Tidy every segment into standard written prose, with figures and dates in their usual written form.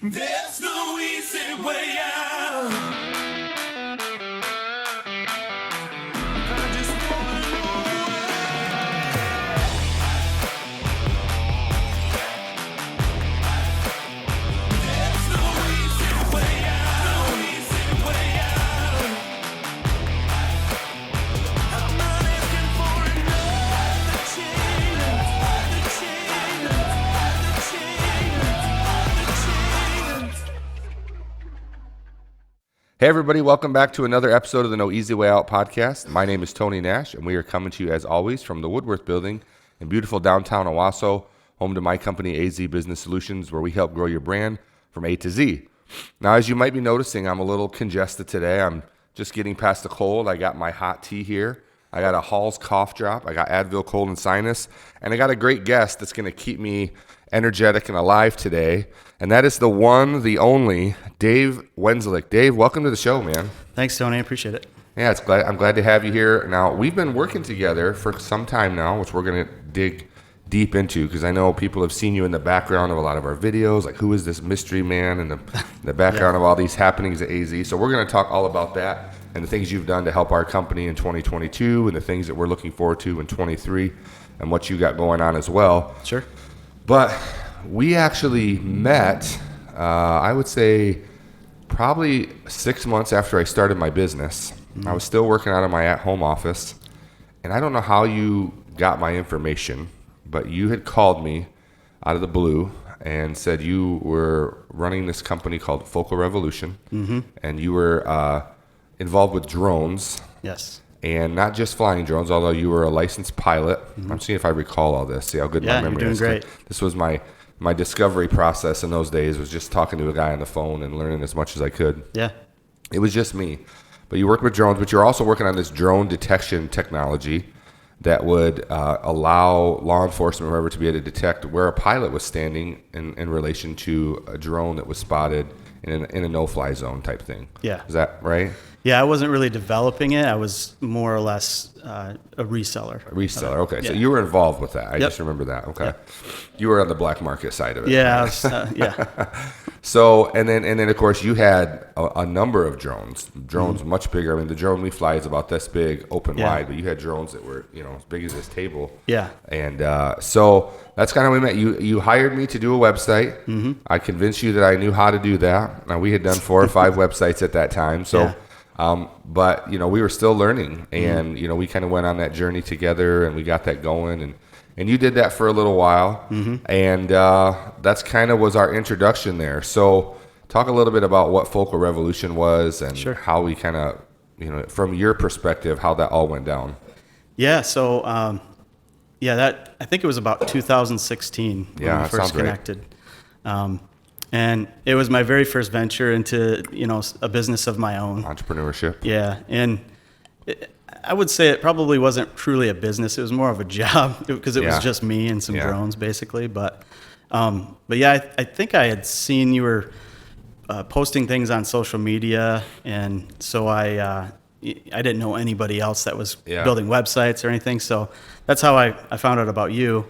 There's no easy way out. I just wanna know there's no easy way out. No easy way out. I'm not asking for another chance. Hey everybody, welcome back to another episode of the No Easy Way Out podcast. My name is Tony Nash, and we are coming to you as always from the Woodworth Building in beautiful downtown Owasso, home to my company AZEE Business Solutions, where we help grow your brand from A to Z. Now, as you might be noticing, I'm a little congested today. I'm just getting past the cold. I got my hot tea here. I got a Hall's cough drop. I got Advil cold and sinus, and I got a great guest that's going to keep me energetic and alive today, and that is the one, the only, Dave Wenzlick. Dave, welcome to the show, man. Thanks, Tony. I appreciate it. Yeah, I'm glad to have you here. Now, we've been working together for some time now, which we're going to dig deep into, because I know people have seen you in the background of a lot of our videos, like who is this mystery man in the background of all these happenings at AZEE. So we're going to talk all about that and the things you've done to help our company in 2022 and the things that we're looking forward to in 23 and what you got going on as well. Sure. But we actually met, I would say, probably 6 months after I started my business. I was still working out of my at-home office, and I don't know how you got my information, but you had called me out of the blue and said you were running this company called Focal Revolution, and you were involved with drones. Yes. And not just flying drones, although you were a licensed pilot. I'm seeing if I recall all this, see how good my memory is. You're doing great. This was my discovery process in those days, was just talking to a guy on the phone and learning as much as I could. Yeah. It was just me. But you worked with drones, but you're also working on this drone detection technology that would allow law enforcement, whoever, to be able to detect where a pilot was standing in relation to a drone that was spotted in a no-fly zone type thing. Yeah. Is that right? Yeah, I wasn't really developing it. I was more or less a reseller. A reseller, okay. Yeah. So you were involved with that. I Yep. just remember that. Okay. Yep. You were on the black market side of it. Yeah, right? yeah. So, and then of course you had a number of drones much bigger. I mean, the drone we fly is about this big, open Yeah. wide, but you had drones that were, as big as this table. Yeah. And so that's kind of how we met. You hired me to do a website. I convinced you that I knew how to do that. Now, we had done 4 or 5 websites at that time. So, but we were still learning, and we kind of went on that journey together, and we got that going, and you did that for a little while, and that's kind of was our introduction there. So talk a little bit about what Focal Revolution was and Sure. how we kind of, from your perspective, how that all went down. Yeah, so, that I think it was about 2016 when Yeah, we that first sounds right. connected. And it was my very first venture into, a business of my own. Entrepreneurship. Yeah, and I would say it probably wasn't truly a business. It was more of a job because it Yeah. was just me and some Yeah. drones, basically. But yeah, I think I had seen you were posting things on social media, and so I didn't know anybody else that was building websites or anything. So that's how I found out about you.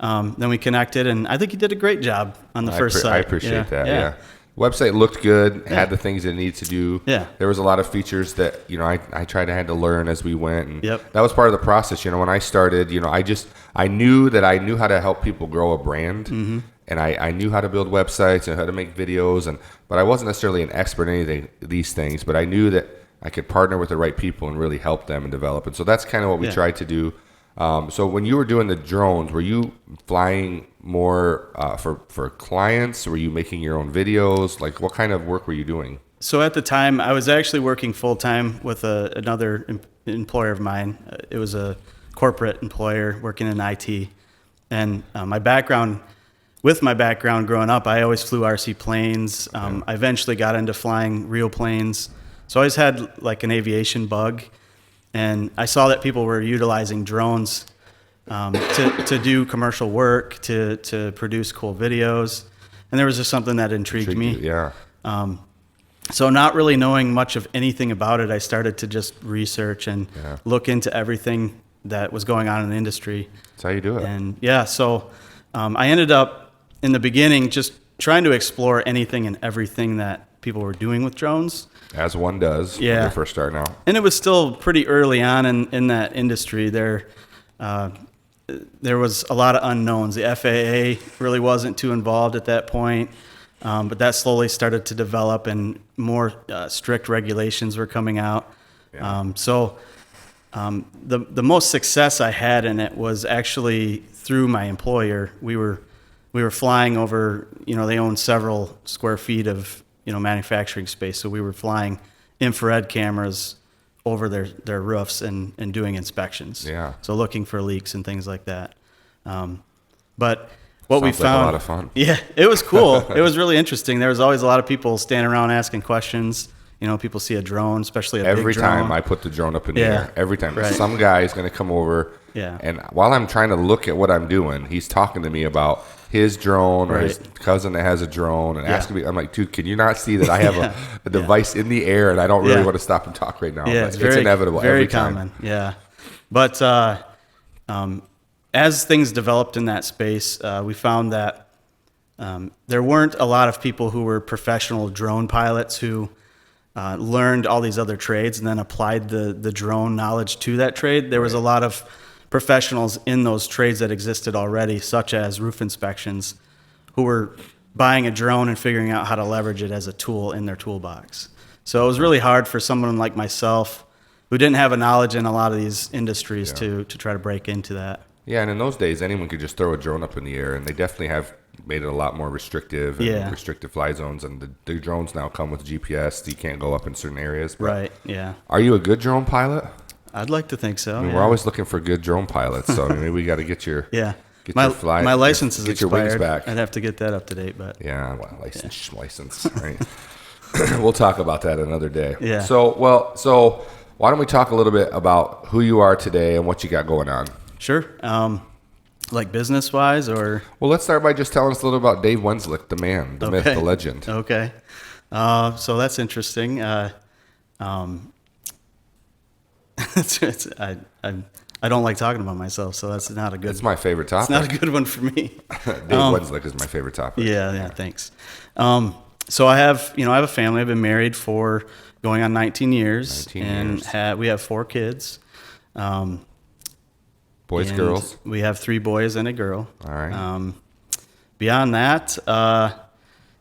Then we connected, and I think you did a great job on the first site. I appreciate that. Yeah. Website looked good, had the things it needed to do. Yeah. There was a lot of features that, I tried to had to learn as we went. And Yep. that was part of the process. When I started, I knew that I knew how to help people grow a brand. And I knew how to build websites and how to make videos. But I wasn't necessarily an expert in any of these things, but I knew that I could partner with the right people and really help them and develop it. So that's kind of what we tried to do. So when you were doing the drones, were you flying more for clients? Were you making your own videos? Like, what kind of work were you doing? So at the time, I was actually working full-time with another employer of mine. It was a corporate employer working in IT. And my background growing up, I always flew RC planes. I eventually got into flying real planes. So I always had like an aviation bug. And I saw that people were utilizing drones to do commercial work, to produce cool videos. And there was just something that intrigued me. Yeah. So not really knowing much of anything about it, I started to just research and look into everything that was going on in the industry. That's how you do it. And so I ended up in the beginning just trying to explore anything and everything that people were doing with drones. As one does when Yeah. they're first starting out. And it was still pretty early on in that industry. There was a lot of unknowns. The FAA really wasn't too involved at that point, but that slowly started to develop, and more strict regulations were coming out. Yeah. The most success I had in it was actually through my employer. We were flying over. They own several square feet of manufacturing space, so we were flying infrared cameras over their roofs and doing inspections. Yeah. So looking for leaks and things like that. But what we Sounds like found, a lot of fun. Yeah, it was cool. It was really interesting. There was always a lot of people standing around asking questions. People see a drone, especially a big drone. Every time I put the drone up in the air, every time Right. some guy is going to come over, and while I'm trying to look at what I'm doing, he's talking to me about his drone or his cousin that has a drone and asking me. I'm like, dude, can you not see that I have a device in the air and I don't really want to stop and talk right now? Yeah, But it's inevitable. Very every time. common. Yeah, but as things developed in that space, we found that there weren't a lot of people who were professional drone pilots who learned all these other trades and then applied the drone knowledge to that trade. There was a lot of professionals in those trades that existed already, such as roof inspections, who were buying a drone and figuring out how to leverage it as a tool in their toolbox. So it was really hard for someone like myself who didn't have a knowledge in a lot of these industries to try to break into that. Yeah, and in those days, anyone could just throw a drone up in the air, and they definitely have made it a lot more restrictive and restrictive fly zones. And the drones now come with GPS, so you can't go up in certain areas. But Right, yeah. Are you a good drone pilot? I'd like to think so. I mean, we're always looking for good drone pilots, so maybe we got to get your Yeah. get My, your fly, my license is get your wings expired. back. I'd have to get that up to date, but Yeah, well, license, right? We'll talk about that another day. Yeah. So why don't we talk a little bit about who you are today and what you got going on? sure. Like business wise or Well, let's start by just telling us a little about Dave Wenzlick, the man, the myth, the legend. Okay. So that's interesting. I don't like talking about myself, so that's not a good. It's my favorite topic. It's not a good one for me. Dave Wenzlick is my favorite topic. Yeah. Thanks. So I have a family. I've been married for going on 19 years, 19 and years. we have 4 kids. Boys, And girls. We have 3 boys and a girl. All right. Beyond that,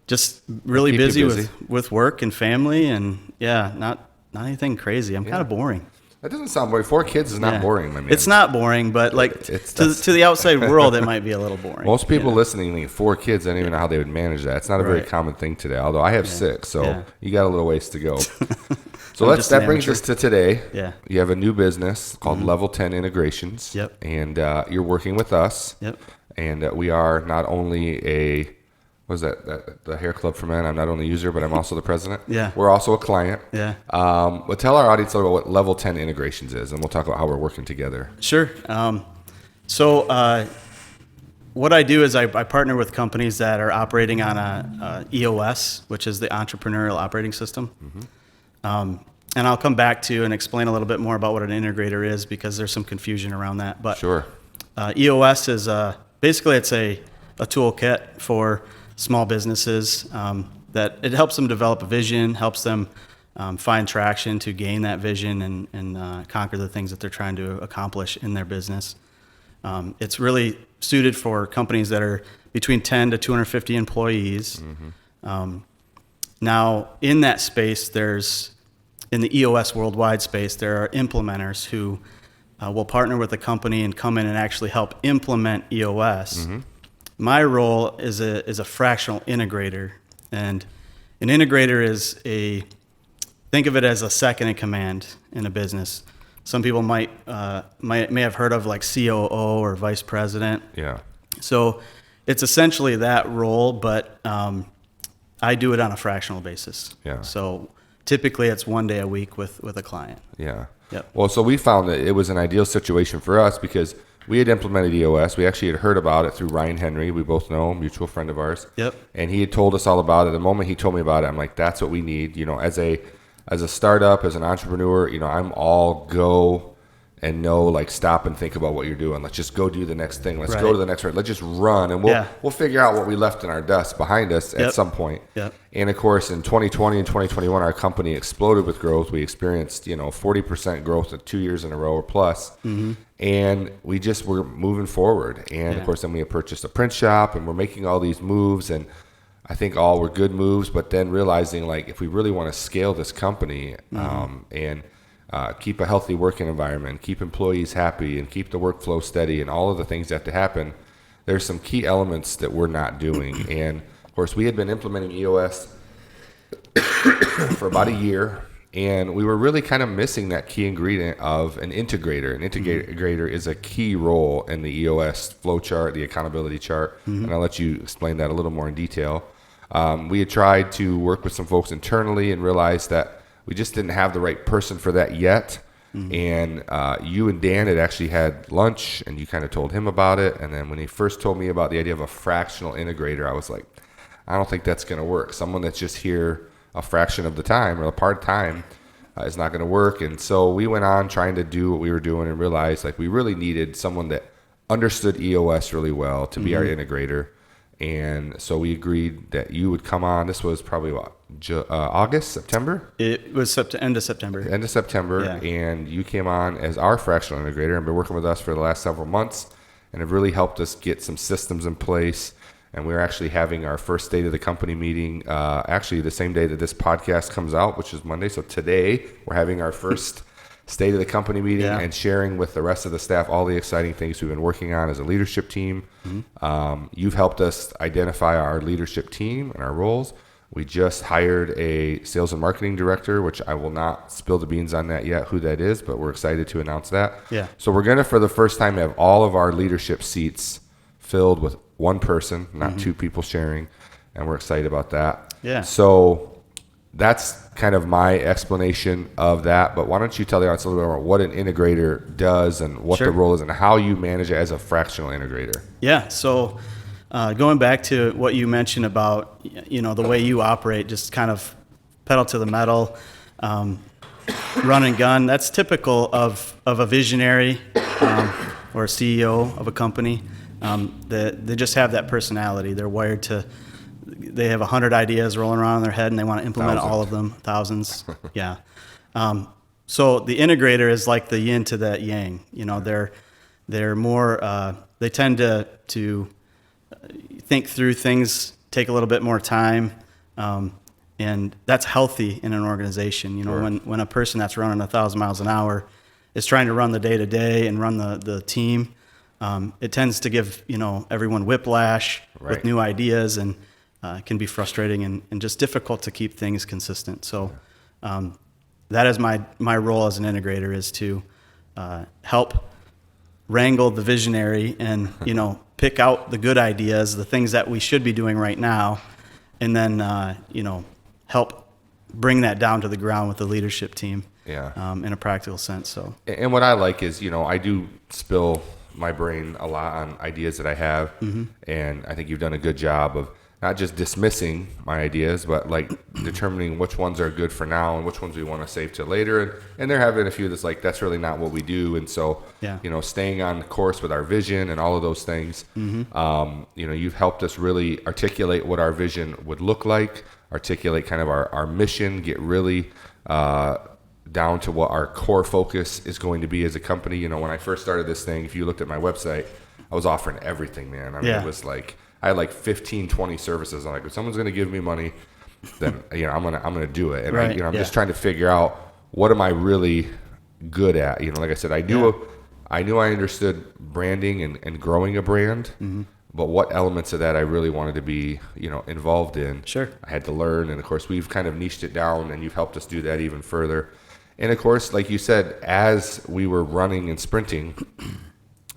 just really Keep you busy busy. with work and family, and not anything crazy. I'm kind of boring. That doesn't sound boring. 4 kids is not Yeah. boring, my man. It's not boring, but like It's- to the outside world, it might be a little boring. Most people you know? listening to 4 kids, I don't even know how they would manage that. It's not a very Right. common thing today. Although I have 6, so Yeah. you got a little ways to go. So I'm just that an brings amateur. us to today. Yeah. You have a new business called Level 10 Integrations. Yep. And you're working with us. Yep. And we are not only the hair club for men. I'm not only a user, but I'm also the president. Yeah. We're also a client. Yeah. But tell our audience a little about what Level 10 Integrations is, and we'll talk about how we're working together. Sure. What I do is I partner with companies that are operating on a EOS, which is the Entrepreneurial Operating System. And I'll come back to and explain a little bit more about what an integrator is, because there's some confusion around that. But Sure. EOS is basically it's a toolkit for small businesses that it helps them develop a vision, helps them find traction to gain that vision and conquer the things that they're trying to accomplish in their business. It's really suited for companies that are between 10 to 250 employees. Now, in that space, in the EOS worldwide space, there are implementers who will partner with a company and come in and actually help implement EOS. My role is a fractional integrator, and an integrator is think of it as a second in command in a business. Some people may have heard of like COO or vice president. Yeah. So it's essentially that role, but I do it on a fractional basis. Yeah. So typically it's 1 day a week with a client. Yeah. Yep. Well, so we found that it was an ideal situation for us because we had implemented EOS. We actually had heard about it through Ryan Henry. We both know, a mutual friend of ours. Yep. And he had told us all about it. The moment he told me about it, I'm like, that's what we need. As a startup, as an entrepreneur, I'm all go. and know, like, stop and think about what you're doing. Let's just go do the next thing. Let's Right. go to the next one. Let's just run, and we'll figure out what we left in our dust behind us at some point. Yep. And of course, in 2020 and 2021, our company exploded with growth. We experienced 40% growth in 2 years in a row or plus. And we just were moving forward. And of course, then we had purchased a print shop, and we're making all these moves, and I think all were good moves, but then realizing, like, if we really want to scale this company and keep a healthy working environment, keep employees happy, and keep the workflow steady, and all of the things that have to happen, there's some key elements that we're not doing. And of course, we had been implementing EOS for about a year, and we were really kind of missing that key ingredient of an integrator. An integrator is a key role in the EOS flow chart, the accountability chart, and I'll let you explain that a little more in detail. We had tried to work with some folks internally and realized that we just didn't have the right person for that yet. And you and Dan had actually had lunch, and you kind of told him about it. And then when he first told me about the idea of a fractional integrator, I was like, I don't think that's going to work. Someone that's just here a fraction of the time or a part time is not going to work. And so we went on trying to do what we were doing and realized, like, we really needed someone that understood EOS really well to be our integrator. And so we agreed that you would come on. This was probably what, August, September? It was end of September. End of September. Yeah. And you came on as our fractional integrator and been working with us for the last several months, and have really helped us get some systems in place. And we're actually having our first state of the company meeting actually the same day that this podcast comes out, which is Monday. So today we're having our first state of the company meeting and sharing with the rest of the staff all the exciting things we've been working on as a leadership team. You've helped us identify our leadership team and our roles. We just hired a sales and marketing director, which I will not spill the beans on that yet, who that is, but we're excited to announce that. Yeah. So we're going to, for the first time, have all of our leadership seats filled with one person, not two people sharing, and we're excited about that. Yeah. So that's kind of my explanation of that, but why don't you tell the audience a little bit more what an integrator does and what the role is and how you manage it as a fractional integrator. Yeah, so going back to what you mentioned about, the way you operate, just kind of pedal to the metal, run and gun, that's typical of a visionary or a CEO of a company. They just have that personality. They're wired to, they have 100 ideas rolling around in their head, and they want to implement all of them, thousands. Yeah. So the integrator is like the yin to that yang. They're more, they tend to think through things, take a little bit more time, and that's healthy in an organization. When a person that's running 1,000 miles an hour is trying to run the day-to-day and run the team, it tends to give everyone whiplash with new ideas, and can be frustrating and just difficult to keep things consistent. So that is my role as an integrator, is to help wrangle the visionary and pick out the good ideas, the things that we should be doing right now, and then help bring that down to the ground with the leadership team. In a practical sense. So, and what I like is, I do spill my brain a lot on ideas that I have, and I think you've done a good job of not just dismissing my ideas, but like determining which ones are good for now and which ones we want to save till later. And there have been a few that's like, that's really not what we do. And so, staying on course with our vision and all of those things, you've helped us really articulate what our vision would look like, articulate kind of our mission, get really down to what our core focus is going to be as a company. When I first started this thing, if you looked at my website, I was offering everything, man. I mean, it was like, I had like 15, 20 services. I'm like, if someone's going to give me money, then I'm gonna do it. And I'm just trying to figure out, what am I really good at? Like I said, I knew I understood branding and growing a brand, but what elements of that I really wanted to be, involved in. Sure. I had to learn, and of course we've kind of niched it down, and you've helped us do that even further. And of course, like you said, as we were running and sprinting,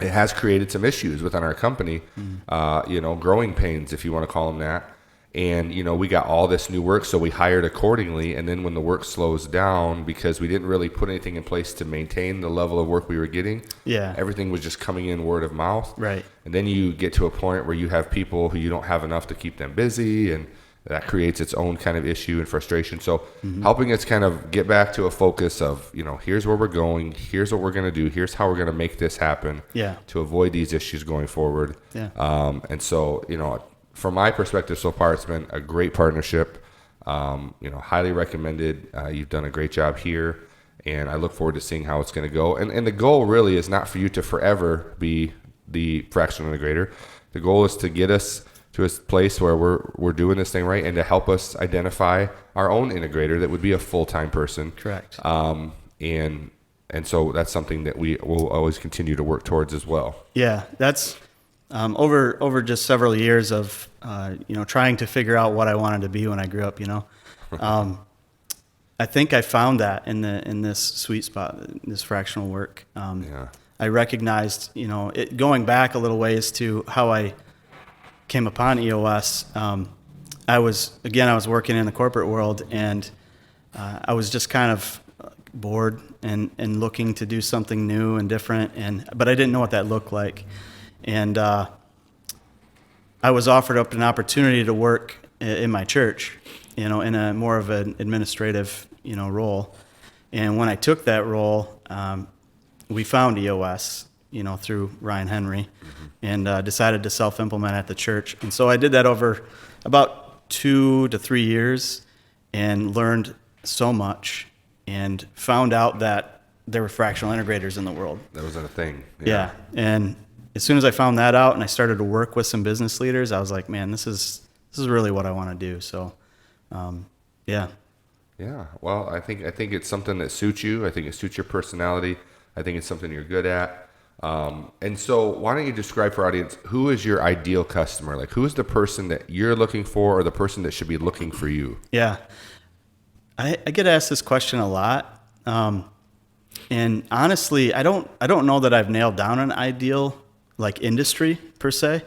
it has created some issues within our company, growing pains, if you want to call them that. And, we got all this new work, so we hired accordingly. And then when the work slows down, because we didn't really put anything in place to maintain the level of work we were getting, everything was just coming in word of mouth. Right. And then you get to a point where you have people who you don't have enough to keep them busy, and that creates its own kind of issue and frustration. So helping us kind of get back to a focus of, here's where we're going, here's what we're going to do, here's how we're going to make this happen to avoid these issues going forward. And so, from my perspective so far, it's been a great partnership. Highly recommended. You've done a great job here, and I look forward to seeing how it's going to go. And the goal really is not for you to forever be the fractional integrator. The goal is to get us to a place where we're doing this thing right, and to help us identify our own integrator that would be a full-time person. Correct. And so that's something that we will always continue to work towards as well. Yeah, that's over just several years of trying to figure out what I wanted to be when I grew up. I think I found that in this sweet spot, this fractional work. I recognized, going back a little ways to how I came upon EOS. I was working in the corporate world, and I was just kind of bored and looking to do something new and different, but I didn't know what that looked like. And I was offered up an opportunity to work in my church, in a more of an administrative, role. And when I took that role, we found EOS, through Ryan Henry, and decided to self-implement at the church. And so I did that over about 2 to 3 years, and learned so much, and found out that there were fractional integrators in the world. That was a thing. Yeah. And as soon as I found that out and I started to work with some business leaders, I was like, man, this is really what I want to do. So, yeah. Yeah. Well, I think it's something that suits you. I think it suits your personality. I think it's something you're good at. And so why don't you describe for our audience, who is your ideal customer? Like, who is the person that you're looking for, or the person that should be looking for you? Yeah. I get asked this question a lot. And honestly, I don't know that I've nailed down an ideal industry per se.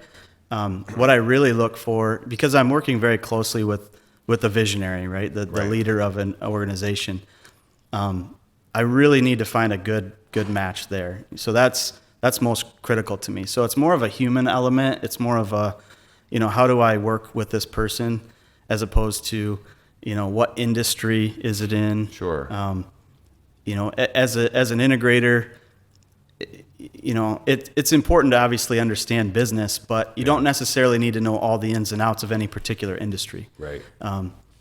What I really look for, because I'm working very closely with the visionary, right? The leader of an organization. I really need to find a good match there. So that's most critical to me. So it's more of a human element. It's more of a, how do I work with this person, as opposed to, what industry is it in? Sure. As an integrator, it's important to obviously understand business, but you don't necessarily need to know all the ins and outs of any particular industry. Right.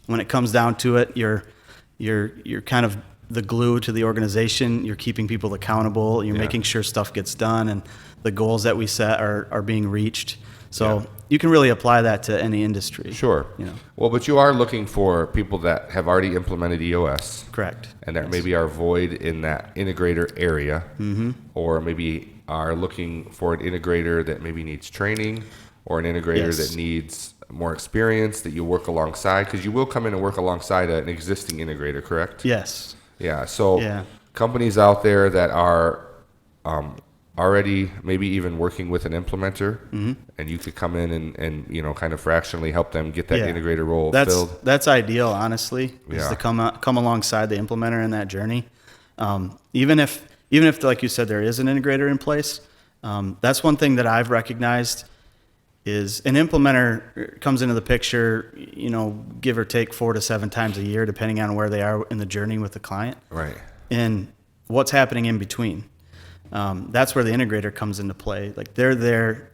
When it comes down to it, you're kind of the glue to the organization. You're keeping people accountable. You're making sure stuff gets done, and the goals that we set are being reached. So you can really apply that to any industry. Sure. Well, but you are looking for people that have already implemented EOS. Correct. And that maybe are void in that integrator area, or maybe are looking for an integrator that maybe needs training, or an integrator that needs more experience that you work alongside, because you will come in and work alongside an existing integrator, correct? Yes. Yeah. So companies out there that are already maybe even working with an implementer, and you could come in and kind of fractionally help them get that integrator role filled. That's ideal, honestly, is to come alongside the implementer in that journey. Even if like you said, there is an integrator in place, that's one thing that I've recognized is an implementer comes into the picture, give or take 4 to 7 times a year, depending on where they are in the journey with the client. Right. And what's happening in between. That's where the integrator comes into play. Like, they're there,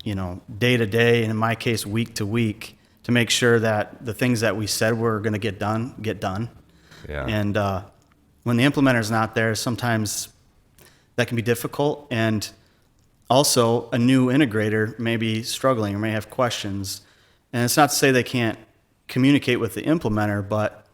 day to day, and in my case, week to week, to make sure that the things that we said were going to get done. Yeah. And when the implementer's not there, sometimes that can be difficult. And also, a new integrator may be struggling or may have questions. And it's not to say they can't communicate with the implementer, but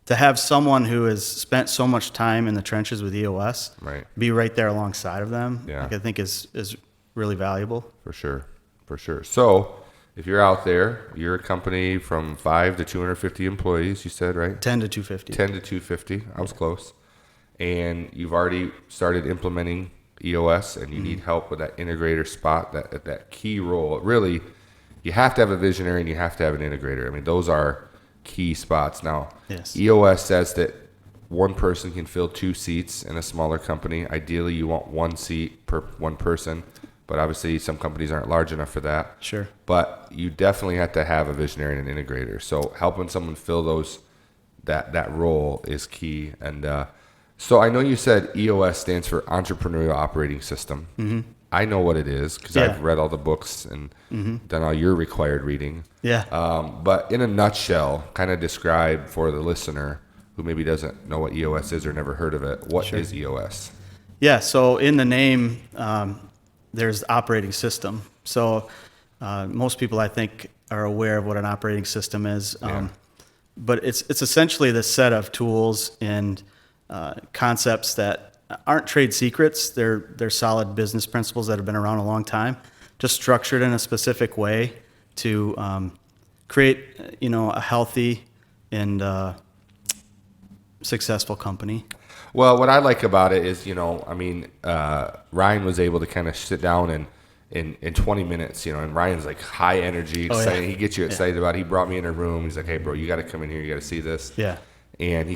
to have someone who has spent so much time in the trenches with EOS be right there alongside of them, I think is really valuable. For sure. So if you're out there, you're a company from 5 to 250 employees, you said, right? 10 to 250. 10 to 250. I was close. And you've already started implementing EOS, and you need help with that integrator spot, that key role. Really, you have to have a visionary and you have to have an integrator. I mean, those are key spots. Now, EOS says that one person can fill 2 seats in a smaller company. Ideally, you want 1 seat per one person. but obviously some companies aren't large enough for that. Sure. But you definitely have to have a visionary and an integrator. So helping someone fill that role is key. And so I know you said EOS stands for Entrepreneurial Operating System. Mm-hmm. I know what it is because I've read all the books and done all your required reading. Yeah. But in a nutshell, kind of describe for the listener who maybe doesn't know what EOS is or never heard of it, what is EOS? Yeah, so in the name, there's operating system. So most people, I think, are aware of what an operating system is. But it's essentially the set of tools and concepts that aren't trade secrets. They're solid business principles that have been around a long time, just structured in a specific way to create, a healthy and successful company. Well, what I like about it is, Ryan was able to kind of sit down and in 20 minutes, and Ryan's like high energy, excited. He gets you excited about it. He brought me in a room. He's like, hey, bro, you got to come in here. You got to see this. Yeah. And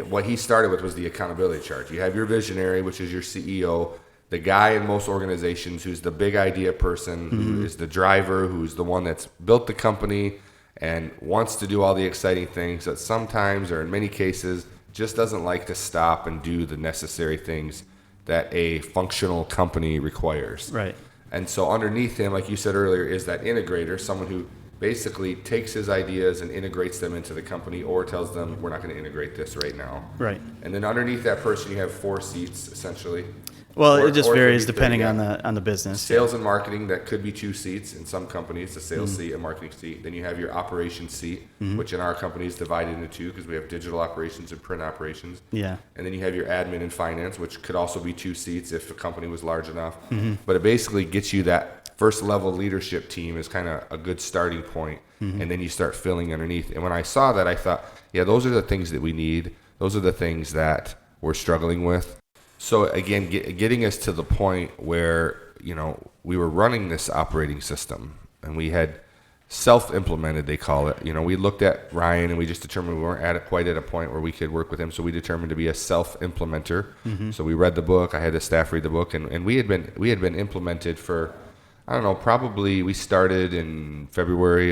what he started with was the accountability chart. You have your visionary, which is your CEO, the guy in most organizations who's the big idea person, who is the driver, who's the one that's built the company and wants to do all the exciting things that sometimes or in many cases just doesn't like to stop and do the necessary things that a functional company requires. Right. And so underneath him, like you said earlier, is that integrator, someone who basically takes his ideas and integrates them into the company or tells them, we're not going to integrate this right now. Right. And then underneath that person, you have 4 seats, essentially. Well, it just varies depending on the business. Sales and marketing, that could be 2 seats. In some companies, a sales seat, a marketing seat. Then you have your operations seat, which in our company is divided into 2 because we have digital operations and print operations. Yeah. And then you have your admin and finance, which could also be 2 seats if the company was large enough. But it basically gets you that first level leadership team is kind of a good starting point. And then you start filling underneath. And when I saw that, I thought, yeah, those are the things that we need. Those are the things that we're struggling with. So again, getting us to the point where, we were running this operating system and we had self-implemented, they call it. We looked at Ryan and we just determined we weren't quite at a point where we could work with him. So we determined to be a self-implementer. So we read the book. I had the staff read the book and we had been implemented for, I don't know, probably we started in February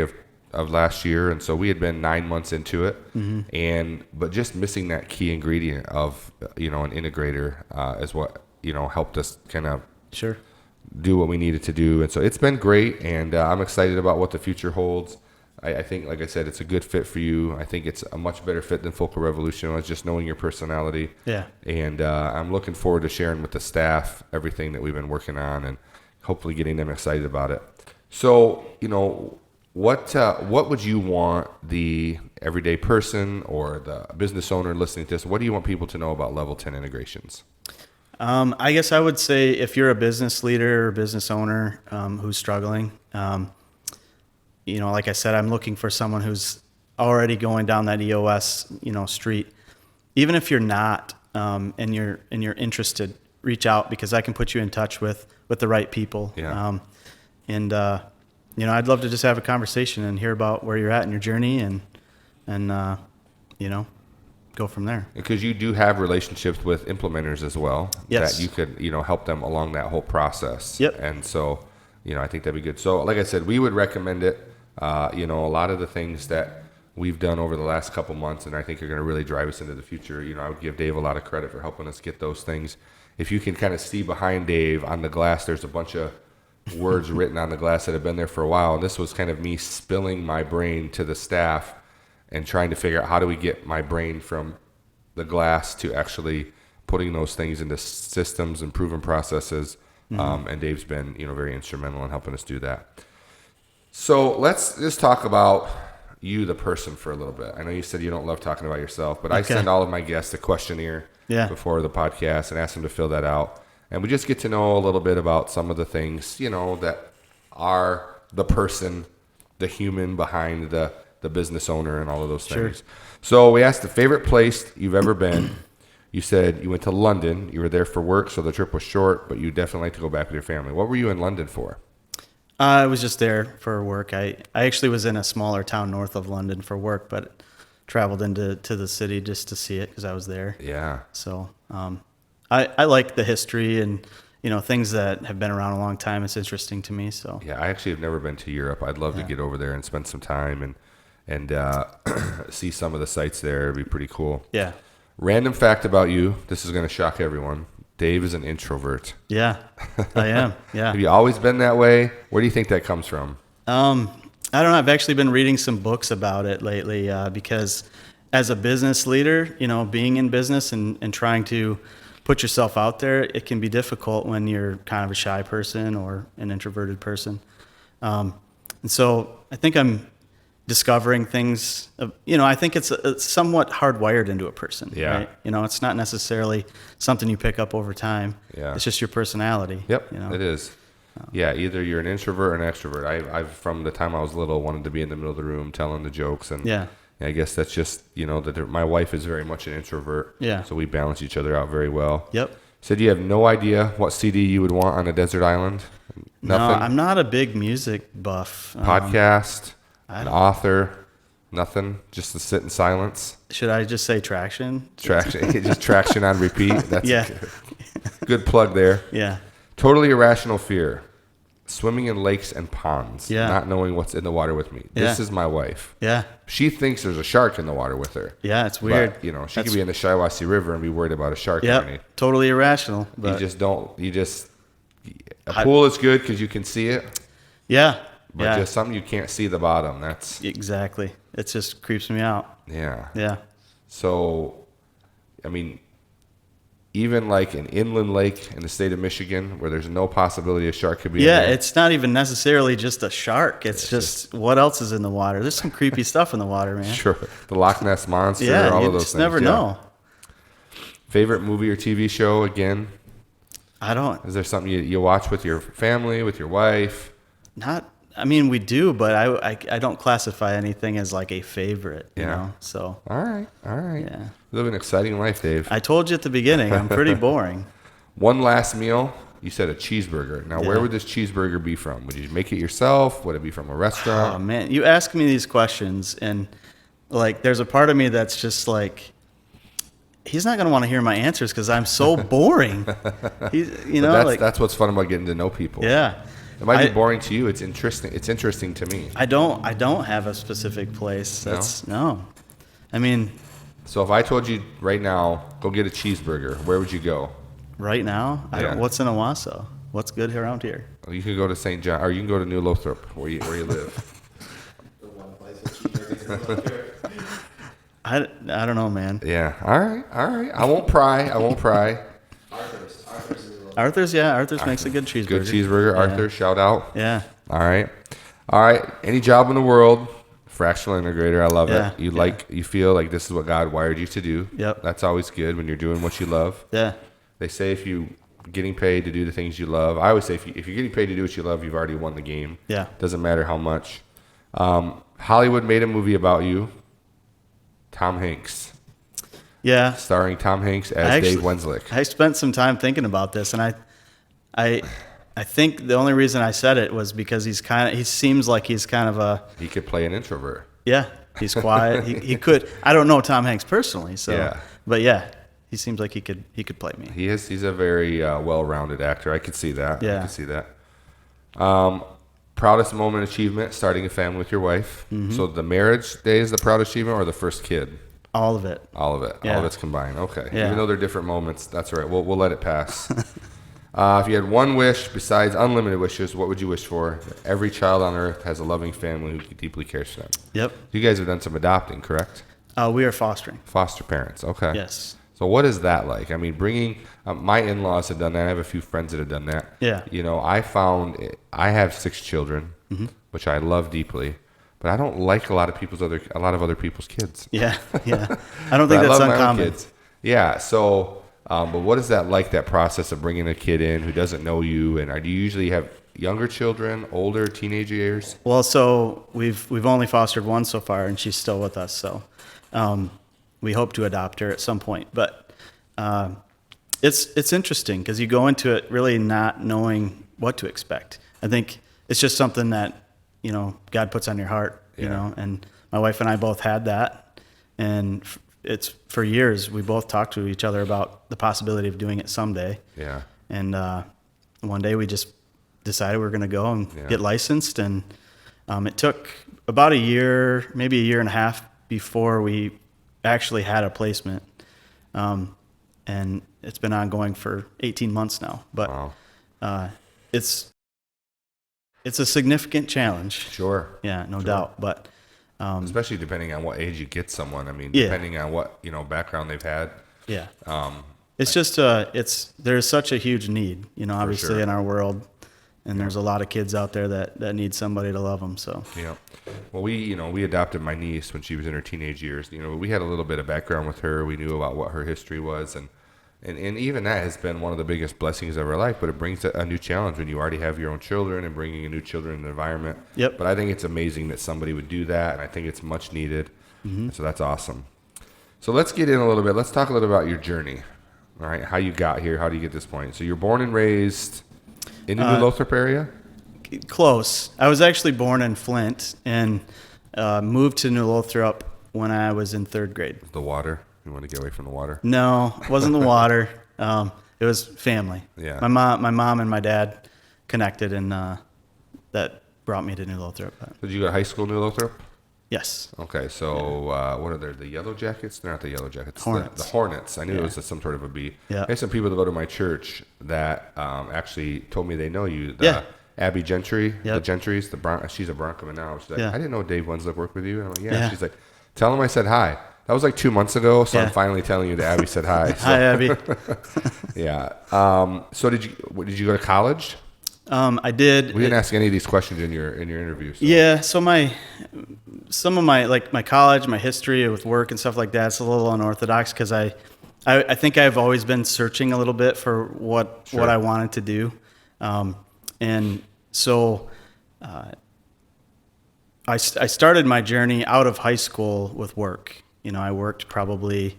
of last year, and so we had been 9 months into it, but just missing that key ingredient of an integrator is what helped us kind of do what we needed to do. And so it's been great, and I'm excited about what the future holds. I think, like I said, it's a good fit for you. I think it's a much better fit than Focal Revolution. It's just knowing your personality. Yeah. And I'm looking forward to sharing with the staff everything that we've been working on and hopefully getting them excited about it. So what would you want the everyday person or the business owner listening to this, what do you want people to know about Level 10 integrations? I guess I would say if you're a business leader or business owner who's struggling, like I said, I'm looking for someone who's already going down that EOS, street. Even if you're not and you're interested, reach out because I can put you in touch with the right people. Yeah. I'd love to just have a conversation and hear about where you're at in your journey and go from there. Because you do have relationships with implementers as well. Yes. That you could, help them along that whole process. Yep. And so, I think that'd be good. So like I said, we would recommend it. A lot of the things that we've done over the last couple months and I think are going to really drive us into the future. I would give Dave a lot of credit for helping us get those things. If you can kind of see behind Dave on the glass, there's a bunch of words written on the glass that have been there for a while. And this was kind of me spilling my brain to the staff and trying to figure out how do we get my brain from the glass to actually putting those things into systems and proven processes. And Dave's been, very instrumental in helping us do that. So let's just talk about you, the person, for a little bit. I know you said you don't love talking about yourself, but I send all of my guests a questionnaire before the podcast and ask them to fill that out. And we just get to know a little bit about some of the things, that are the person, the human behind the business owner and all of those things. So we asked the favorite place you've ever been. You said you went to London. You were there for work, so the trip was short, but you definitely like to go back with your family. What were you in London for? I was just there for work. I actually was in a smaller town north of London for work, but traveled into the city just to see it because I was there. Yeah. So I like the history and things that have been around a long time. It's interesting to me. So Yeah, I actually have never been to Europe. I'd love to get over there and spend some time and see some of the sites there. It'd be pretty cool. yeah, Random fact about you. This is going to shock everyone. Dave is an introvert. yeah, I am. Yeah. Have you always been that way? Where do you think that comes from? I don't know. I've actually been reading some books about it lately because as a business leader, being in business and trying to put yourself out there, it can be difficult when you're kind of a shy person or an introverted person. And so I think I'm discovering things. I think it's somewhat hardwired into a person. Yeah. Right? It's not necessarily something you pick up over time. Yeah. It's just your personality. Yep, it is. Yeah, either you're an introvert or an extrovert. I've from the time I was little wanted to be in the middle of the room telling the jokes, and Yeah. I guess that's just my wife is very much an introvert. Yeah. So we balance each other out very well. Yep. Said you have no idea what CD you would want on a desert island. Nothing. No, I'm not a big music buff. Podcast, an author, nothing. Just to sit in silence. Should I just say traction? Traction, just traction on repeat. That's Yeah. good plug there. Yeah. Totally irrational fear. Swimming in lakes and ponds. Yeah. Not knowing what's in the water with me. This Yeah. is my wife. Yeah. She thinks there's a shark in the water with her. Yeah. It's weird. But, she could be in the Shiawassee River and be worried about a shark. Yep. Totally irrational. You But just don't. A pool is good because you can see it, yeah. but Yeah. just something you can't see the bottom. That's Exactly. It just creeps me out. yeah. Yeah. So, even like an inland lake in the state of Michigan where there's no possibility a shark could be Yeah. in there. It's not even necessarily just a shark. It's just what else is in the water. There's some creepy stuff in the water, man. Sure. The Loch Ness Monster, Yeah. all You of those just things. never yeah. know. Favorite movie or TV show again? I don't. Is there something you watch with your family, with your wife? We do, but I don't classify anything as like a favorite, Yeah. So All right. yeah. You live an exciting life, Dave. I told you at the beginning, I'm pretty boring. One last meal. You said a cheeseburger. Now, where Yeah. would this cheeseburger be from? Would you make it yourself? Would it be from a restaurant? Oh man, you ask me these questions, and like, there's a part of me that's just like, he's not gonna want to hear my answers because I'm so boring. He's, That's what's fun about getting to know people. yeah. It might be boring to you. It's interesting. It's interesting to me. I don't have a specific place. No. So if I told you right now, go get a cheeseburger, where would you go? Right now, Yeah. what's in Owasso? What's good around here? Well, you can go to St. John, or you can go to New Lothrop, where you live. I don't know, man. Yeah. All right. I won't pry. Arthur's makes a good cheeseburger. Good cheeseburger, Yeah. Arthur. Shout out. Yeah. All right. Any job in the world, fractional integrator. I love Yeah, it. yeah. You feel like this is what God wired you to do. Yep. That's always good when you're doing what you love. Yeah. They say if you getting paid to do the things you love. I always say if you're getting paid to do what you love, you've already won the game. Yeah. Doesn't matter how much. Hollywood made a movie about you. Tom Hanks, Yeah. starring Tom Hanks as Dave Wenzlick. I spent some time thinking about this, and I think the only reason I said it was because he seems like he's kind of a, He could play an introvert. yeah, he's quiet. he could. I don't know Tom Hanks personally, so Yeah. but yeah, he seems like he could play me. He's a very well-rounded actor. I could see that. Yeah. I could see that. Proudest moment achievement, starting a family with your wife. Mm-hmm. So the marriage day is the proudest achievement, or the first kid? All of it. All of it. Yeah. All of it's combined. Okay. Yeah. Even though they're different moments, that's all right. We'll let it pass. If you had one wish besides unlimited wishes, what would you wish for? Every child on earth has a loving family who deeply cares for them. Yep. You guys have done some adopting, correct? We are fostering. Foster parents. Okay. Yes. So what is that like? Bringing my in-laws have done that. I have a few friends that have done that. Yeah. I have 6 children, which I love deeply, but I don't like a lot of other people's kids. Yeah. Yeah. I don't But think I that's love my own uncommon. kids. Yeah. So, but what is that like? That process of bringing a kid in who doesn't know you, and do you usually have younger children, older, teenage years? Well, so we've only fostered one so far, and she's still with us. So we hope to adopt her at some point. But it's interesting because you go into it really not knowing what to expect. I think it's just something that God puts on your heart. Yeah. And my wife and I both had that, and it's for years we both talked to each other about the possibility of doing it someday. Yeah. And one day we just decided we were going to go and get licensed. And it took about a year, maybe a year and a half before we actually had a placement. And it's been ongoing for 18 months now. But Wow. it's a significant challenge. Sure. Yeah, no doubt. But Especially depending on what age you get someone. I mean, Yeah. depending on what, background they've had. yeah, it's just there's such a huge need, obviously sure. in our world, and there's a lot of kids out there that need somebody to love them. So Yeah. Well, we adopted my niece when she was in her teenage years. We had a little bit of background with her. We knew about what her history was, and even that has been one of the biggest blessings of our life. But it brings a new challenge when you already have your own children and bringing a new children in the environment. Yep. But I think it's amazing that somebody would do that, and I think it's much needed. So that's awesome. So let's get in a little bit. Let's talk a little about your journey. All right, how you got here, how do you get to this point? So you're born and raised in the New Lothrop area? close. I was actually born in Flint and moved to New Lothrop when I was in 3rd grade. The water? You want to get away from the water? No, it wasn't the water. It was family. Yeah. My mom and my dad connected, and that brought me to New Lothrop. But Did you go to high school in New Lothrop? yes. Okay, so what are they? The Yellow Jackets? They're not the Yellow Jackets. Hornets. The Hornets. I knew Yeah. it was some sort of a B. Yeah. I had some people that go to my church that actually told me they know you. Yeah. Abby Gentry, Yep. the Gentrys, she's a Broncoman now. She's like, Yeah. I didn't know Dave Wenzlick worked with you. And I'm like, yeah. Yeah. She's like, tell him I said hi. That was like 2 months ago, so I'm Yeah. finally telling you that Abby said hi. So, Hi, Abby. yeah. So did you go to college? I did. We didn't ask any of these questions in your interview. So. Yeah, so some of my college, my history with work and stuff like that, it's a little unorthodox because I think I've always been searching a little bit for what I wanted to do, and so I started my journey out of high school with work. I worked probably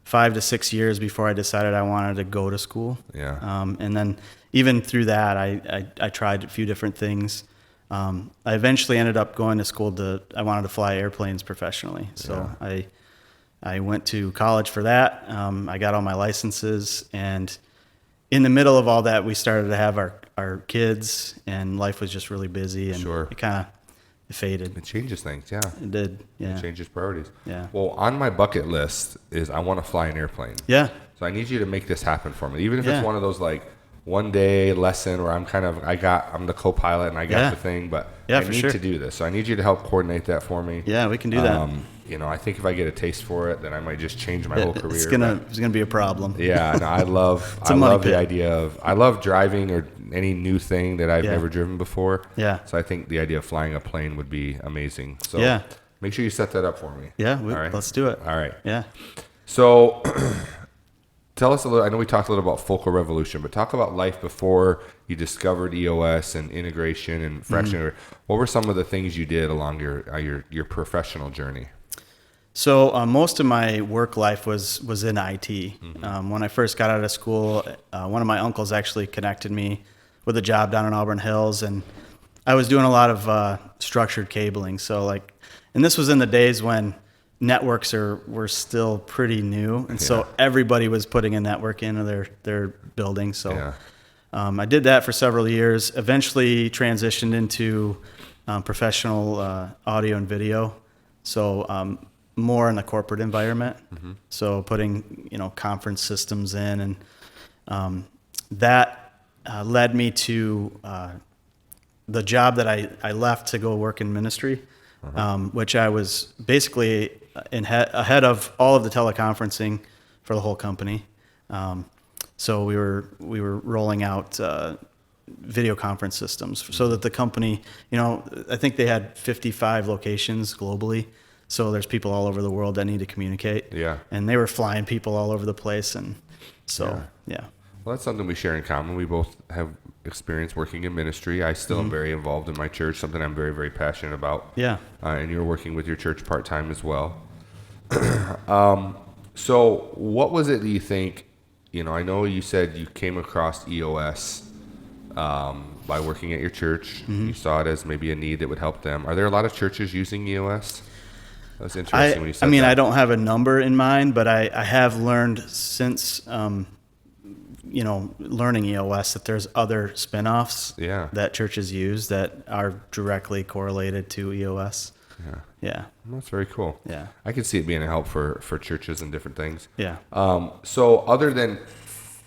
5 to 6 years before I decided I wanted to go to school. Yeah. And then even through that, I tried a few different things. I eventually ended up going to school I wanted to fly airplanes professionally. So I went to college for that. I got all my licenses, and in the middle of all that, we started to have our kids, and life was just really busy, and Sure. it kind of faded. It changes things, yeah. It did, yeah. It changes priorities. Yeah. Well, on my bucket list is I want to fly an airplane. Yeah, So I need you to make this happen for me. Even if Yeah. it's one of those like one day lesson where I'm the co-pilot and I got Yeah. the thing, but Yeah, I for need sure. to do this. So I need you to help coordinate that for me. yeah, we can do that. I think if I get a taste for it, then I might just change my whole career. It's but- gonna be a problem. yeah, no, I love a money the pit. idea of I love driving or any new thing that I've Yeah. never driven before. Yeah. So I think the idea of flying a plane would be amazing. So Yeah. make sure you set that up for me. Yeah, All right. let's do it. All right. Yeah. So tell us a little. I know we talked a little about Focal Revolution, but talk about life before you discovered EOS and integration and fractional. What were some of the things you did along your professional journey? So most of my work life was in IT. When I first got out of school, one of my uncles actually connected me with a job down in Auburn Hills, and I was doing a lot of structured cabling. So and this was in the days when networks were still pretty new, and so everybody was putting a network into their building. So Yeah. I did that for several years. Eventually transitioned into professional audio and video. So more in the corporate environment. So putting conference systems in, and that led me to the job that I left to go work in ministry, which I was basically ahead of all of the teleconferencing for the whole company. So we were rolling out video conference systems so that the company, I think they had 55 locations globally. So there's people all over the world that need to communicate. Yeah. And they were flying people all over the place, and so yeah. Well, that's something we share in common. We both have experience working in ministry. I still am very involved in my church, something I'm very, very passionate about. Yeah. And you're working with your church part-time as well. So what was it that you think, I know you said you came across EOS by working at your church. You saw it as maybe a need that would help them. Are there a lot of churches using EOS? That was interesting when you said that. I don't have a number in mind, but I have learned since learning EOS, that there's other spinoffs Yeah. that churches use that are directly correlated to EOS. Yeah. Yeah. That's very cool. Yeah. I can see it being a help for churches and different things. Yeah. So other than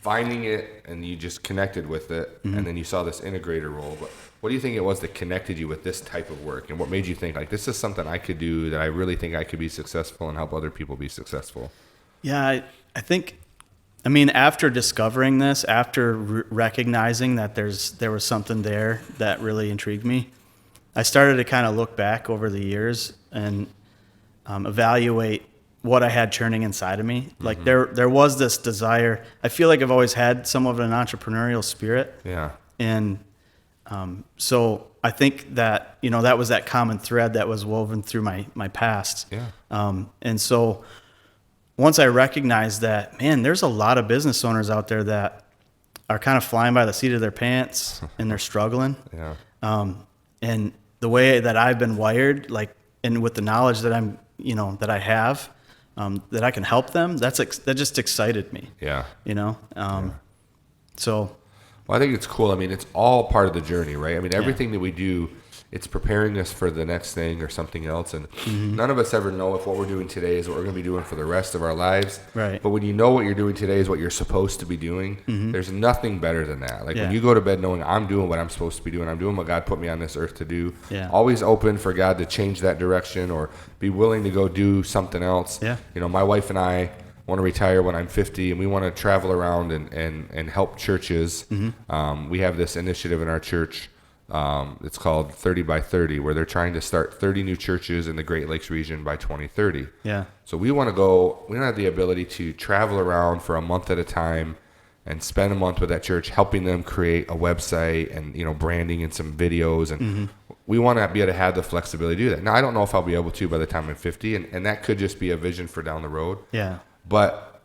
finding it and you just connected with it and then you saw this integrator role, but what do you think it was that connected you with this type of work, and what made you think like this is something I could do, that I really think I could be successful and help other people be successful? Yeah, I think, after discovering this, after recognizing that there was something there that really intrigued me, I started to kind of look back over the years and evaluate what I had churning inside of me. Like there was this desire. I feel like I've always had some of an entrepreneurial spirit. Yeah. And so I think that, that was that common thread that was woven through my past. Yeah. And so once I recognized that, man, there's a lot of business owners out there that are kind of flying by the seat of their pants and they're struggling. Yeah. And the way that I've been wired, and with the knowledge that that I have, that I can help them, that just excited me. Yeah. So. Well, I think it's cool. It's all part of the journey, right? Everything that we do, it's preparing us for the next thing or something else. And none of us ever know if what we're doing today is what we're going to be doing for the rest of our lives. Right. But when you know what you're doing today is what you're supposed to be doing, there's nothing better than that. Like when Yeah. you go to bed knowing I'm doing what I'm supposed to be doing, I'm doing what God put me on this earth to do. Yeah. Always open for God to change that direction or be willing to go do something else. Yeah. My wife and I want to retire when I'm 50, and we want to travel around and help churches. We have this initiative in our church. It's called 30 by 30, where they're trying to start 30 new churches in the Great Lakes region by 2030. Yeah. So we want to go. We don't have the ability to travel around for a month at a time and spend a month with that church, helping them create a website and branding and some videos. And we want to be able to have the flexibility to do that. Now, I don't know if I'll be able to by the time I'm 50, and that could just be a vision for down the road. Yeah. But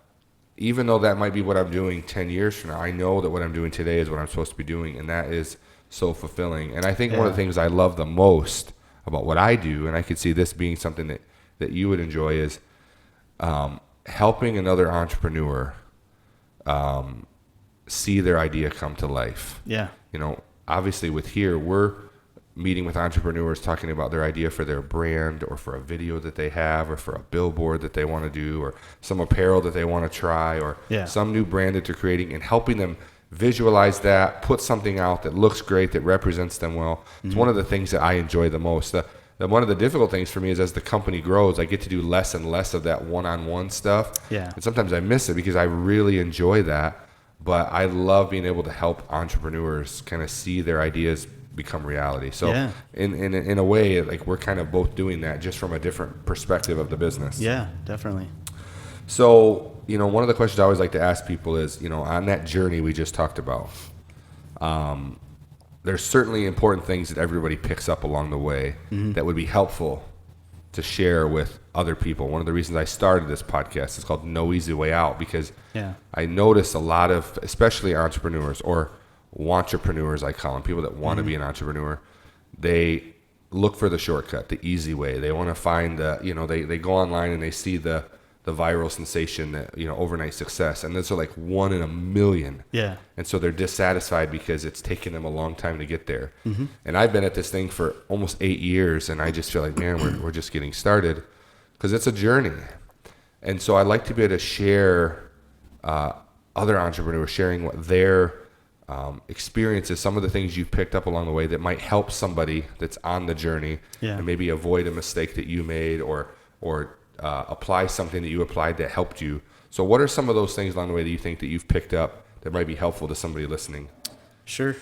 even though that might be what I'm doing 10 years from now, I know that what I'm doing today is what I'm supposed to be doing, and that is so fulfilling. And I think one of the things I love the most about what I do, and I could see this being something that you would enjoy, is helping another entrepreneur see their idea come to life. Yeah. Obviously with here, we're meeting with entrepreneurs talking about their idea for their brand or for a video that they have or for a billboard that they want to do or some apparel that they want to try or some new brand that they're creating, and helping them visualize that, put something out that looks great, that represents them well. It's one of the things that I enjoy the most. One of the difficult things for me is as the company grows, I get to do less and less of that one-on-one stuff. Yeah. And sometimes I miss it because I really enjoy that. But I love being able to help entrepreneurs kind of see their ideas become reality. So in a way, like we're kind of both doing that just from a different perspective of the business. Yeah, definitely. So, one of the questions I always like to ask people is, on that journey we just talked about, there's certainly important things that everybody picks up along the way that would be helpful to share with other people. One of the reasons I started this podcast is called No Easy Way Out, because I notice a lot of, especially entrepreneurs or wantrepreneurs, I call them, people that want to be an entrepreneur, they look for the shortcut, the easy way. They want to find they go online and they see the viral sensation, that overnight success, and those are like 1 in a million. Yeah. And so they're dissatisfied because it's taken them a long time to get there. And I've been at this thing for almost 8 years, and I just feel like, man, we're just getting started, because it's a journey. And so I like to be able to share other entrepreneurs sharing what their experiences, some of the things you've picked up along the way that might help somebody that's on the journey and maybe avoid a mistake that you made or apply something that you applied that helped you. So what are some of those things along the way that you think that you've picked up that might be helpful to somebody listening? Sure.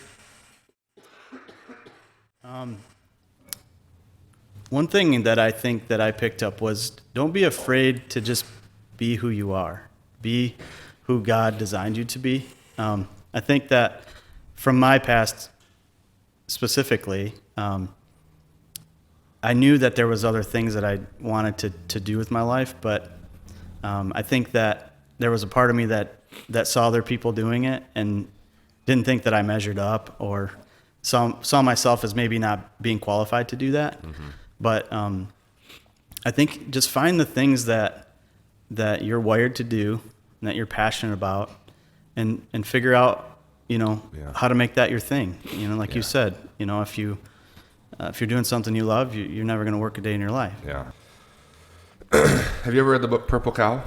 One thing that I think that I picked up was, don't be afraid to just be who you are. Be who God designed you to be. I think that from my past specifically, I knew that there was other things that I wanted to do with my life, but I think that there was a part of me that saw other people doing it and didn't think that I measured up, or saw myself as maybe not being qualified to do that. But I think just find the things that you're wired to do and that you're passionate about, and figure out, how to make that your thing. Like you Yeah. said, if you're doing something you love, you're never going to work a day in your life. Yeah. Have you ever read the book Purple Cow?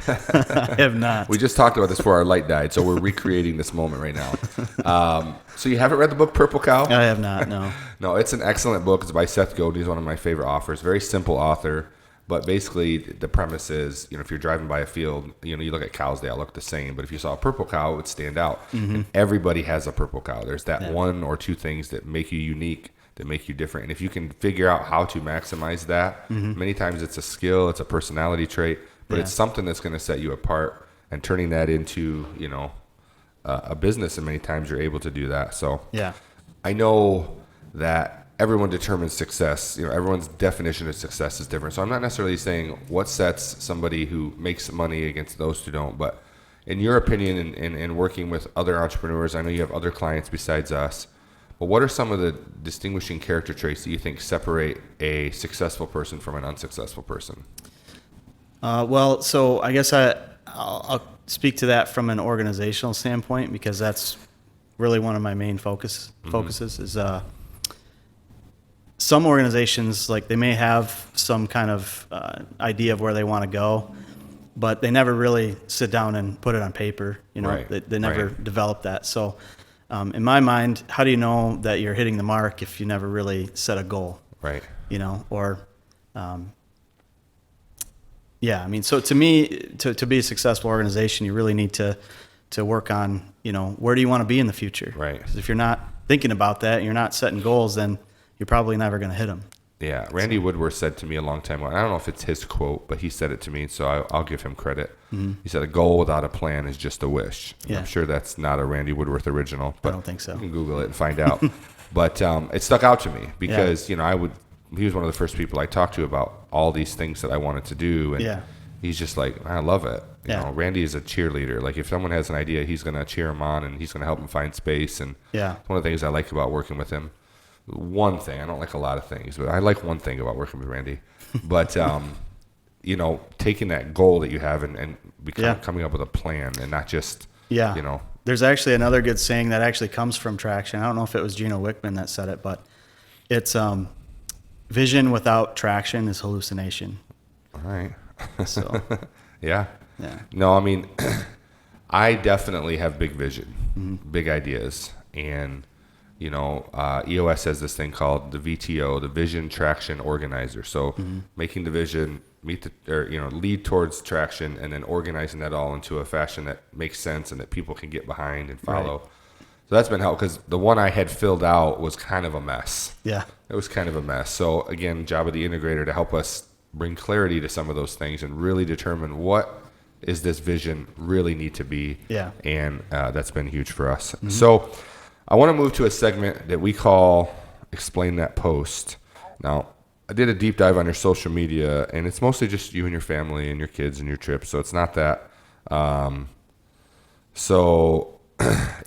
I have not. We just talked about this before our light died, so we're recreating this moment right now. So you haven't read the book Purple Cow? I have not, no. No, it's an excellent book. It's by Seth Godin. He's one of my favorite authors. Very simple author, but basically the premise is, if you're driving by a field, you look at cows, they all look the same. But if you saw a purple cow, it would stand out. And everybody has a purple cow. There's that one or two things that make you unique, that make you different. And if you can figure out how to maximize that, many times it's a skill, it's a personality trait, but it's something that's going to set you apart. And turning that into, a business, and many times you're able to do that. So Yeah. I know that everyone determines success. Everyone's definition of success is different. So I'm not necessarily saying what sets somebody who makes money against those who don't. But in your opinion, in working with other entrepreneurs, I know you have other clients besides us. But what are some of the distinguishing character traits that you think separate a successful person from an unsuccessful person? Well, so I guess I'll speak to that from an organizational standpoint, because that's really one of my main focuses is some organizations, like, they may have some kind of idea of where they want to go, but they never really sit down and put it on paper. Right, They never right. develop that. So in my mind, how do you know that you're hitting the mark if you never really set a goal? Right. So to me, to be a successful organization, you really need to work on, where do you want to be in the future? Right. 'Cause if you're not thinking about that and you're not setting goals, then you're probably never going to hit them. Yeah, Randy Woodworth said to me a long time ago, and I don't know if it's his quote, but he said it to me, so I'll give him credit. He said, a goal without a plan is just a wish. Yeah. I'm sure that's not a Randy Woodworth original, but I don't think so. You can Google it and find out. But it stuck out to me because, he was one of the first people I talked to about all these things that I wanted to do, and he's just like, I love it. Randy is a cheerleader. Like, if someone has an idea, he's going to cheer him on, and he's going to help him find space, and it's one of the things I like about working with him. One thing, I don't like a lot of things, but I like one thing about working with Randy. But, taking that goal that you have and coming up with a plan, and not just, There's actually another good saying that actually comes from Traction. I don't know if it was Gino Wickman that said it, but it's vision without traction is hallucination. All right. So Yeah. No, I definitely have big vision, big ideas. And, EOS has this thing called the VTO, the Vision Traction Organizer. So making the vision lead towards traction, and then organizing that all into a fashion that makes sense and that people can get behind and follow. Right. So that's been helpful, because the one I had filled out was kind of a mess. Yeah. It was kind of a mess. So again, job of the integrator to help us bring clarity to some of those things and really determine what is this vision really need to be. Yeah. And that's been huge for us. So I want to move to a segment that we call Explain That Post. Now, I did a deep dive on your social media, and it's mostly just you and your family and your kids and your trips. So it's not that.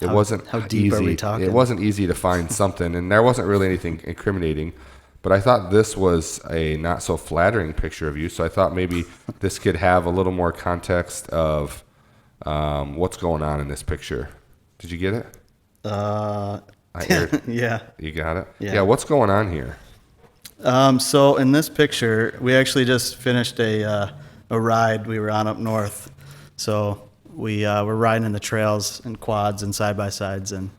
It wasn't how deep easy. are we talking? It wasn't easy to find something, and there wasn't really anything incriminating. But I thought this was a not so flattering picture of you, so I thought maybe this could have a little more context of what's going on in this picture. Did you get it? Yeah. You got it? Yeah. Yeah, what's going on here? So in this picture, we actually just finished a ride we were on up north. So we were riding in the trails and quads and side-by-sides, and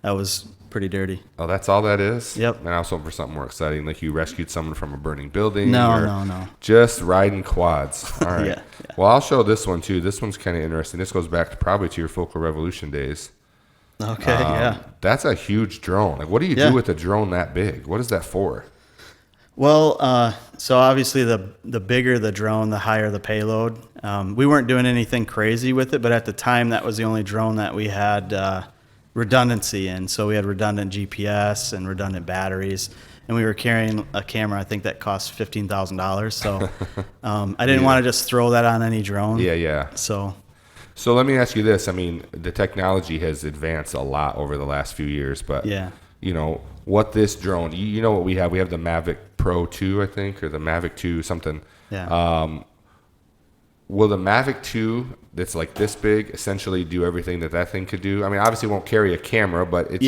that was pretty dirty. Oh, that's all that is? Yep. And I was hoping for something more exciting, like you rescued someone from a burning building. No. Just riding quads. All right. Yeah. Well, I'll show this one too. This one's kind of interesting. This goes back probably to your Focal Revolution days. Okay, yeah. That's a huge drone. Like, what do you do with a drone that big? What is that for? Well, so obviously the bigger the drone, the higher the payload. We weren't doing anything crazy with it, but at the time that was the only drone that we had redundancy in. So we had redundant GPS and redundant batteries, and we were carrying a camera, I think that cost $15,000. So I didn't want to just throw that on any drone. Yeah. So let me ask you this. The technology has advanced a lot over the last few years, but what this drone, you know what we have? We have the Mavic Pro 2, I think, or the Mavic 2 something. Yeah. will the Mavic 2 that's like this big essentially do everything that thing could do? I mean, obviously it won't carry a camera, but it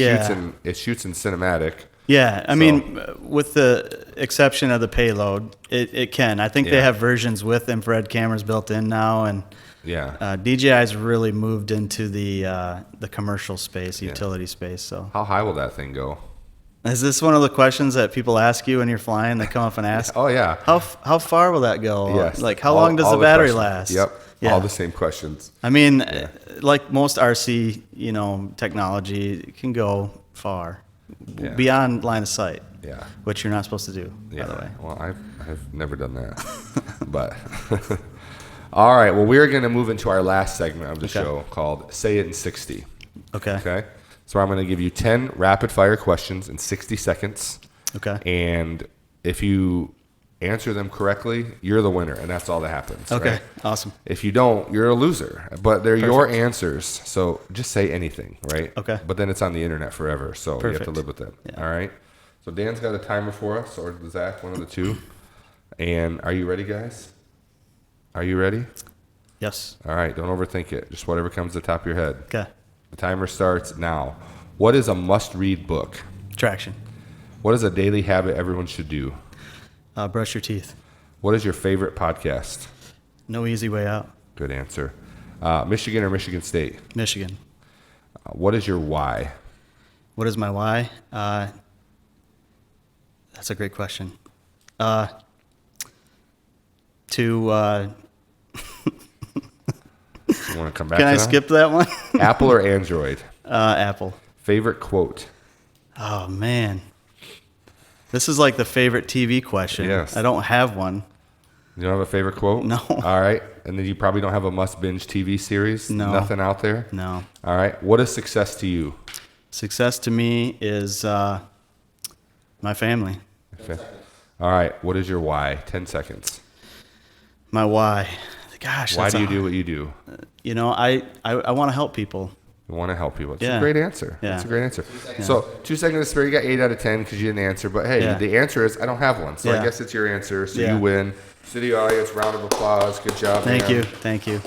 shoots in cinematic. Yeah, I mean, with the exception of the payload, it can. I think they have versions with infrared cameras built in now, and DJI's really moved into the commercial space, utility space. So how high will that thing go? Is this one of the questions that people ask you when you're flying? They come up and ask. Oh yeah. How far will that go? Yes. Like how long does the battery last? Yep. Yeah. All the same questions. I mean, like most RC, technology, it can go far beyond line of sight. Yeah. Which you're not supposed to do, by the way. Well, I've never done that, but. All right. Well, we're going to move into our last segment of the show called "Say It in 60." Okay. Okay. So I'm going to give you 10 rapid fire questions in 60 seconds. Okay. And if you answer them correctly, you're the winner, and that's all that happens. Okay. Right? Awesome. If you don't, you're a loser. But they're your answers, so just say anything, right? Okay. But then it's on the internet forever, so you have to live with it. Yeah. All right. So Dan's got a timer for us, or Zach, one of the two. And are you ready, guys? Are you ready? Yes. All right. Don't overthink it. Just whatever comes to the top of your head. Okay. The timer starts now. What is a must-read book? Traction. What is a daily habit everyone should do? Brush your teeth. What is your favorite podcast? No Easy Way Out. Good answer. Michigan or Michigan State? Michigan. What is your why? What is my why? That's a great question. You want to come back Can to I that? skip that one? Apple or Android? Apple. Favorite quote? Oh, man. This is like the favorite TV question. Yes. I don't have one. You don't have a favorite quote? No. All right. And then you probably don't have a must-binge TV series? No. Nothing out there? No. All right. What is success to you? Success to me is my family. Okay. All right. What is your why? 10 seconds. My why. Gosh, Why that's do you do what you do? I want to help people. You want to help people. It's a Yeah. great answer. Yeah. It's a great answer. So 2 seconds to spare. You got 8 out of 10 because you didn't answer. But hey, the answer is I don't have one. So I Yeah. guess it's your answer. So Yeah. you win. City audience, round of applause. Good job. Thank man. you. Thank you.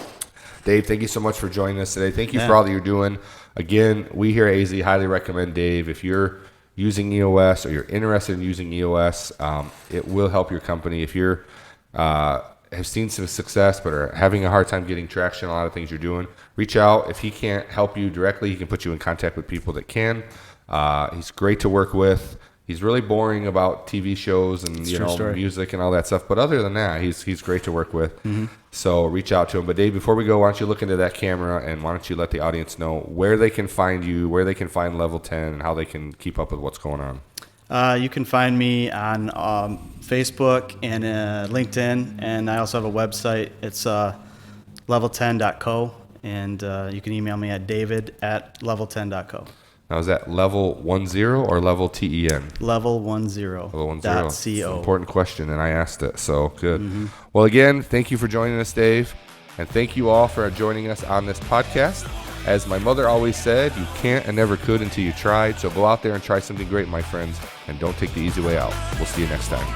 Dave, thank you so much for joining us today. Thank you Yeah. for all that you're doing. Again, we here at AZEE highly recommend Dave. If you're using EOS or you're interested in using EOS, it will help your company. If you're have seen some success but are having a hard time getting traction on a lot of things you're doing, reach out. If he can't help you directly, he can put you in contact with people that can. He's great to work with. He's really boring about TV shows and music and all that stuff. But other than that, he's great to work with. Mm-hmm. So reach out to him. But Dave, before we go, why don't you look into that camera and why don't you let the audience know where they can find you, where they can find Level 10, and how they can keep up with what's going on. You can find me on Facebook and LinkedIn, and I also have a website. It's level10.co, and you can email me at david@level10.co. Now, is that Level 10 or Level TEN? Level10. Level 10. .co. It's an important question, and I asked it, so good. Mm-hmm. Well, again, thank you for joining us, Dave, and thank you all for joining us on this podcast. As my mother always said, you can't and never could until you tried, so go out there and try something great, my friends, and don't take the easy way out. We'll see you next time.